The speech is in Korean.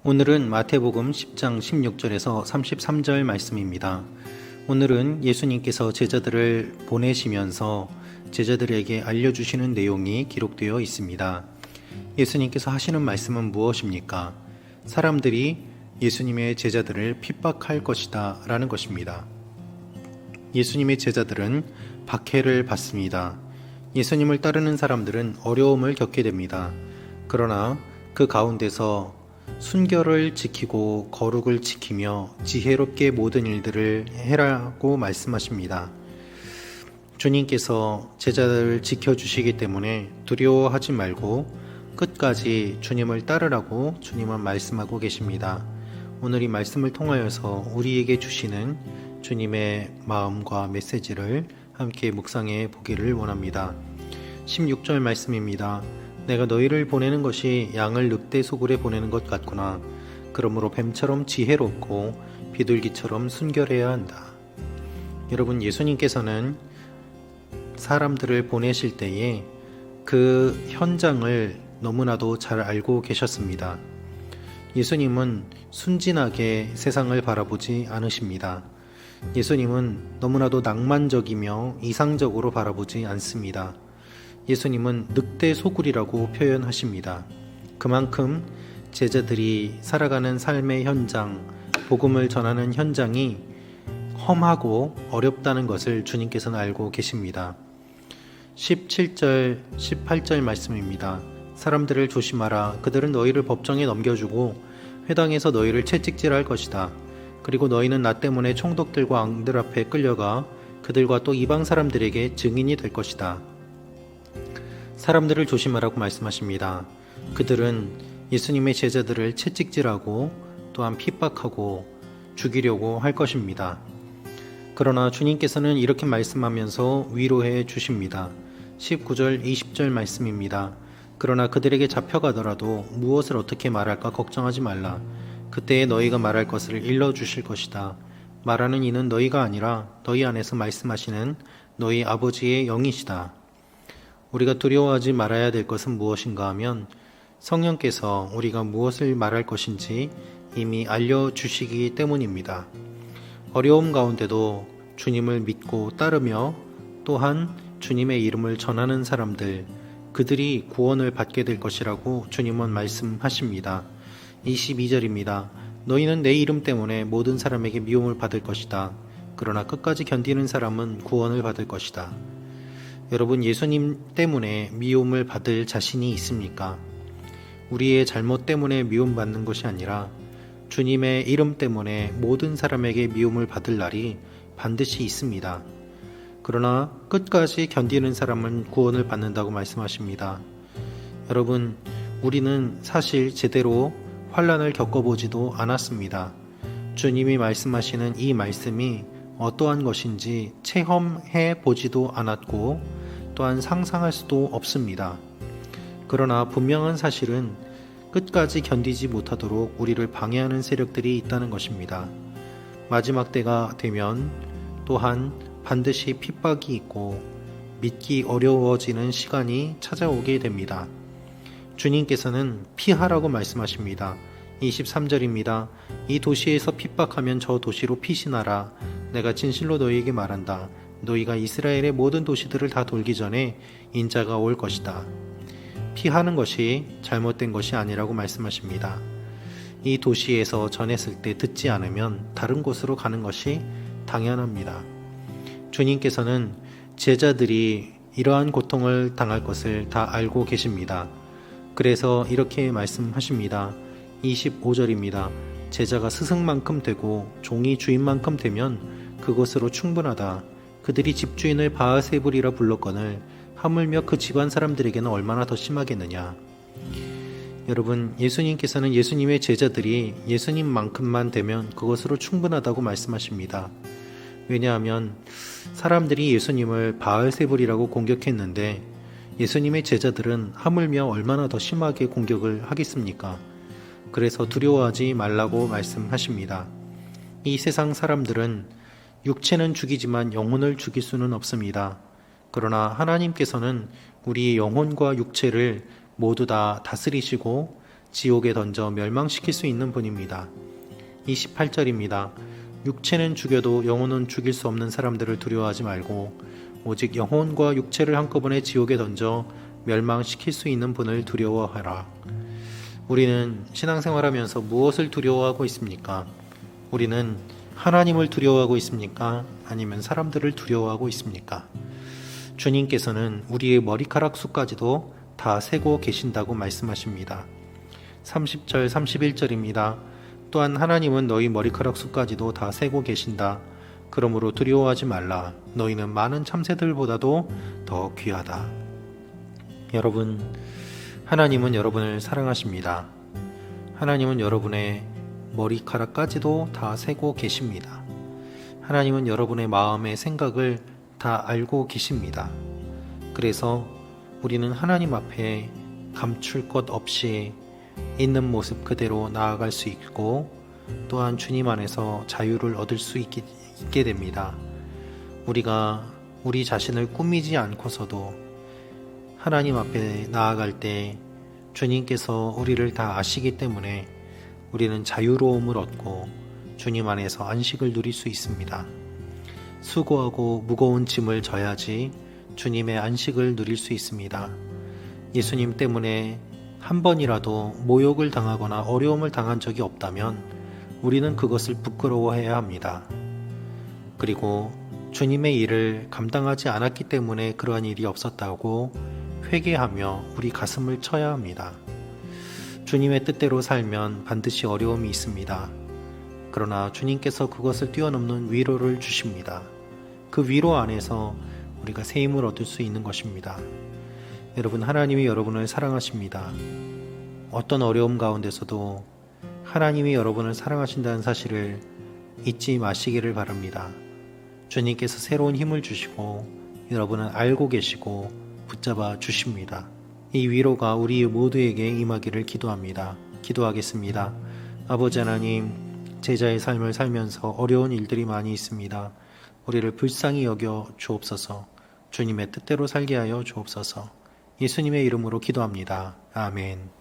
오늘은 마태복음 10장 16절에서 33절 말씀입니다. 오늘은 예수님께서 제자들을 보내시면서 제자들에게 알려주시는 내용이 기록되어 있습니다. 예수님께서 하시는 말씀은 무엇입니까? 사람들이 예수님의 제자들을 핍박할 것이다 라는 것입니다. 예수님의 제자들은 박해를 받습니다. 예수님을 따르는 사람들은 어려움을 겪게 됩니다. 그러나 그 가운데서 순결을 지키고 거룩을 지키며 지혜롭게 모든 일들을 해라고 말씀하십니다. 주님께서 제자들을 지켜주시기 때문에 두려워하지 말고 끝까지 주님을 따르라고 주님은 말씀하고 계십니다. 오늘 이 말씀을 통하여서 우리에게 주시는 주님의 마음과 메시지를 함께 묵상해 보기를 원합니다. 16절 말씀입니다. 내가 너희를 보내는 것이 양을 늑대 소굴에 보내는 것 같구나. 그러므로 뱀처럼 지혜롭고 비둘기처럼 순결해야 한다. 여러분, 예수님께서는 사람들을 보내실 때에 그 현장을 너무나도 잘 알고 계셨습니다. 예수님은 순진하게 세상을 바라보지 않으십니다. 예수님은 너무나도 낭만적이며 이상적으로 바라보지 않습니다. 예수님은 늑대 소굴이라고 표현하십니다. 그만큼 제자들이 살아가는 삶의 현장, 복음을 전하는 현장이 험하고 어렵다는 것을 주님께서는 알고 계십니다. 17절, 18절 말씀입니다. 사람들을 조심하라. 그들은 너희를 법정에 넘겨주고 회당에서 너희를 채찍질할 것이다. 그리고 너희는 나 때문에 총독들과 왕들 앞에 끌려가 그들과 또 이방 사람들에게 증인이 될 것이다. 사람들을 조심하라고 말씀하십니다. 그들은 예수님의 제자들을 채찍질하고 또한 핍박하고 죽이려고 할 것입니다. 그러나 주님께서는 이렇게 말씀하면서 위로해 주십니다. 19절, 20절 말씀입니다. 그러나 그들에게 잡혀가더라도 무엇을 어떻게 말할까 걱정하지 말라. 그때에 너희가 말할 것을 일러주실 것이다. 말하는 이는 너희가 아니라 너희 안에서 말씀하시는 너희 아버지의 영이시다. 우리가 두려워하지 말아야 될 것은 무엇인가 하면 성령께서 우리가 무엇을 말할 것인지 이미 알려주시기 때문입니다. 어려움 가운데도 주님을 믿고 따르며 또한 주님의 이름을 전하는 사람들, 그들이 구원을 받게 될 것이라고 주님은 말씀하십니다. 22절입니다. 너희는 내 이름 때문에 모든 사람에게 미움을 받을 것이다. 그러나 끝까지 견디는 사람은 구원을 받을 것이다. 여러분, 예수님 때문에 미움을 받을 자신이 있습니까? 우리의 잘못 때문에 미움받는 것이 아니라 주님의 이름 때문에 모든 사람에게 미움을 받을 날이 반드시 있습니다. 그러나 끝까지 견디는 사람은 구원을 받는다고 말씀하십니다. 여러분, 우리는 사실 제대로 환난을 겪어보지도 않았습니다. 주님이 말씀하시는 이 말씀이 어떠한 것인지 체험해 보지도 않았고 또한 상상할 수도 없습니다. 그러나 분명한 사실은 끝까지 견디지 못하도록 우리를 방해하는 세력들이 있다는 것입니다. 마지막 때가 되면 또한 반드시 핍박이 있고 믿기 어려워지는 시간이 찾아오게 됩니다. 주님께서는 피하라고 말씀하십니다. 23절입니다. 이 도시에서 핍박하면 저 도시로 피신하라. 내가 진실로 너희에게 말한다. 너희가 이스라엘의 모든 도시들을 다 돌기 전에 인자가 올 것이다. 피하는 것이 잘못된 것이 아니라고 말씀하십니다. 이 도시에서 전했을 때 듣지 않으면 다른 곳으로 가는 것이 당연합니다. 주님께서는 제자들이 이러한 고통을 당할 것을 다 알고 계십니다. 그래서 이렇게 말씀하십니다. 25절입니다. 제자가 스승만큼 되고 종이 주인만큼 되면 그것으로 충분하다. 그들이 집주인을 바알세불이라 불렀거늘 하물며 그 집안 사람들에게는 얼마나 더 심하겠느냐. 여러분, 예수님께서는 예수님의 제자들이 예수님만큼만 되면 그것으로 충분하다고 말씀하십니다. 왜냐하면 사람들이 예수님을 바알세불이라고 공격했는데 예수님의 제자들은 하물며 얼마나 더 심하게 공격을 하겠습니까? 그래서 두려워하지 말라고 말씀하십니다. 이 세상 사람들은 육체는 죽이지만 영혼을 죽일 수는 없습니다. 그러나 하나님께서는 우리의 영혼과 육체를 모두 다 다스리시고 지옥에 던져 멸망시킬 수 있는 분입니다. 28절입니다. 육체는 죽여도 영혼은 죽일 수 없는 사람들을 두려워하지 말고 오직 영혼과 육체를 한꺼번에 지옥에 던져 멸망시킬 수 있는 분을 두려워하라. 우리는 신앙생활하면서 무엇을 두려워하고 있습니까? 우리는 하나님을 두려워하고 있습니까? 아니면 사람들을 두려워하고 있습니까? 주님께서는 우리의 머리카락 수까지도 다 세고 계신다고 말씀하십니다. 30절 31절입니다. 또한 하나님은 너희 머리카락 수까지도 다 세고 계신다. 그러므로 두려워하지 말라. 너희는 많은 참새들보다도 더 귀하다. 여러분, 하나님은 여러분을 사랑하십니다. 하나님은 여러분의 머리카락까지도 다 세고 계십니다. 하나님은 여러분의 마음의 생각을 다 알고 계십니다. 그래서 우리는 하나님 앞에 감출 것 없이 있는 모습 그대로 나아갈 수 있고 또한 주님 안에서 자유를 얻을 수 있게 됩니다. 우리가 우리 자신을 꾸미지 않고서도 하나님 앞에 나아갈 때 주님께서 우리를 다 아시기 때문에 우리는 자유로움을 얻고 주님 안에서 안식을 누릴 수 있습니다. 수고하고 무거운 짐을 져야지 주님의 안식을 누릴 수 있습니다. 예수님 때문에 한 번이라도 모욕을 당하거나 어려움을 당한 적이 없다면 우리는 그것을 부끄러워해야 합니다. 그리고 주님의 일을 감당하지 않았기 때문에 그러한 일이 없었다고 회개하며 우리 가슴을 쳐야 합니다. 주님의 뜻대로 살면 반드시 어려움이 있습니다. 그러나 주님께서 그것을 뛰어넘는 위로를 주십니다. 그 위로 안에서 우리가 새 힘을 얻을 수 있는 것입니다. 여러분, 하나님이 여러분을 사랑하십니다. 어떤 어려움 가운데서도 하나님이 여러분을 사랑하신다는 사실을 잊지 마시기를 바랍니다. 주님께서 새로운 힘을 주시고 여러분은 알고 계시고 붙잡아 주십니다. 이 위로가 우리 모두에게 임하기를 기도합니다. 기도하겠습니다. 아버지 하나님, 제자의 삶을 살면서 어려운 일들이 많이 있습니다. 우리를 불쌍히 여겨 주옵소서. 주님의 뜻대로 살게 하여 주옵소서. 예수님의 이름으로 기도합니다. 아멘.